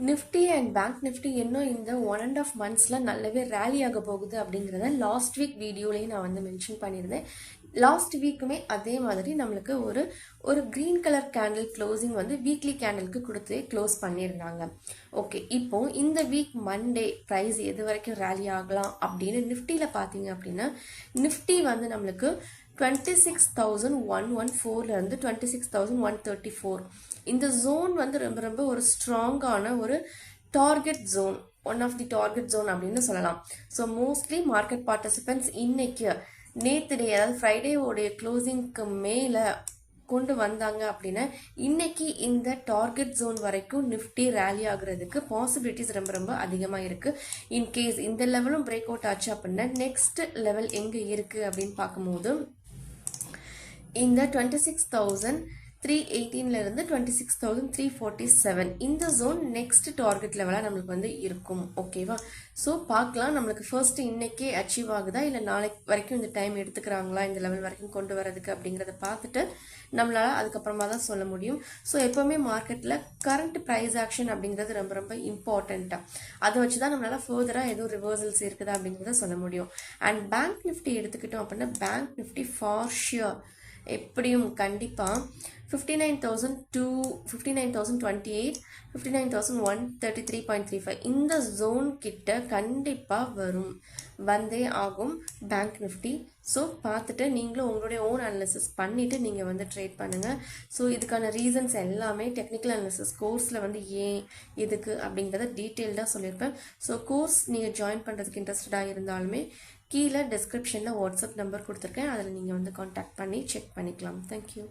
Nifty and bank Nifty இன்னும் இந்த 1.5 monthsல நல்லாவே ரேலி ஆக போகுது அப்படிங்கிறத லாஸ்ட் வீக் வீடியோலையும் நான் வந்து மென்ஷன் பண்ணியிருந்தேன். லாஸ்ட் வீக்குமே அதே மாதிரி நம்மளுக்கு ஒரு கிரீன் கலர் கேண்டில் க்ளோசிங் வந்து வீக்லி கேண்டிலுக்கு கொடுத்து க்ளோஸ் பண்ணியிருந்தாங்க. ஓகே, இப்போ இந்த வீக் மண்டே ப்ரைஸ் எது வரைக்கும் ரேலி ஆகலாம் அப்படின்னு நிஃப்டியில் பார்த்தீங்க அப்படின்னா நிஃப்டி வந்து நம்மளுக்கு 26,114 இருந்து 26,134 இந்த ஜோன் வந்து ரொம்ப ரொம்ப ஒரு ஸ்ட்ராங்கான ஒரு target zone, one of the target zone அப்படின்னு சொல்லலாம். ஸோ மோஸ்ட்லி மார்க்கெட் பார்ட்டிசிபென்ட்ஸ் இன்னைக்கு நேற்று டே அதாவது ஃப்ரைடேவோடைய க்ளோசிங்க்கு மேலே கொண்டு வந்தாங்க அப்படின்னா இன்னைக்கு இந்த டார்கெட் ஜோன் வரைக்கும் நிஃப்டி ரேலி ஆகுறதுக்கு பாசிபிலிட்டிஸ் ரொம்ப ரொம்ப அதிகமாக இருக்கு. இன்கேஸ் இந்த லெவலும் பிரேக் அவுட் ஆச்சு அப்படின்னா நெக்ஸ்ட் லெவல் எங்கே இருக்கு அப்படின்னு பார்க்கும்போது இந்த 26,318 இருந்து 26,347 இந்த ஜோன் நெக்ஸ்ட் டார்கெட் லெவலாக நம்மளுக்கு வந்து இருக்கும். ஓகேவா? ஸோ பார்க்கலாம் நம்மளுக்கு ஃபர்ஸ்ட் இன்னைக்கே அச்சீவ் ஆகுதா இல்லை நாளைக்கு வரைக்கும் இந்த டைம் எடுத்துக்கிறாங்களா இந்த லெவல் வரைக்கும் கொண்டு வரதுக்கு அப்படிங்கிறத பார்த்துட்டு நம்மளால அதுக்கப்புறமா தான் சொல்ல முடியும். ஸோ எப்பவுமே மார்க்கெட்டில் கரண்ட் ப்ரைஸ் ஆக்ஷன் அப்படிங்கிறது ரொம்ப ரொம்ப இம்பார்ட்டண்ட்டாக அதை வச்சு தான் நம்மளால ஃபர்தராக எதுவும் ரிவர்சல்ஸ் இருக்குதா அப்படிங்கிறத சொல்ல முடியும். அண்ட் பேங்க் நிஃப்டி எடுத்துக்கிட்டோம் அப்படின்னா பேங்க் நிஃப்டி ஃபார் ஷியோர் எப்படியும் கண்டிப்பாக 59,028 59,133.35 இந்த ஜோன் கிட்ட கண்டிப்பாக வந்தே ஆகும் பேங்க் நிஃப்டி. ஸோ பார்த்துட்டு நீங்களும் உங்களுடைய ஓன் அனாலிசிஸ் பண்ணிவிட்டு நீங்கள் வந்து ட்ரேட் பண்ணுங்கள். ஸோ இதுக்கான ரீசன்ஸ் எல்லாமே டெக்னிக்கல் அனாலிசிஸ் கோர்ஸில் வந்து ஏன் எதுக்கு அப்படிங்கிறத டீட்டெயில்டாக சொல்லியிருப்பேன். ஸோ கோர்ஸ் நீங்கள் ஜாயின் பண்ணுறதுக்கு இன்ட்ரெஸ்டடாக இருந்தாலுமே கீழே டிஸ்கிரிப்ஷனில் வாட்ஸ்அப் நம்பர் கொடுத்துருக்கேன், அதில் நீங்கள் வந்து காண்டாக்ட் பண்ணி செக் பண்ணிக்கலாம். தேங்க்யூ.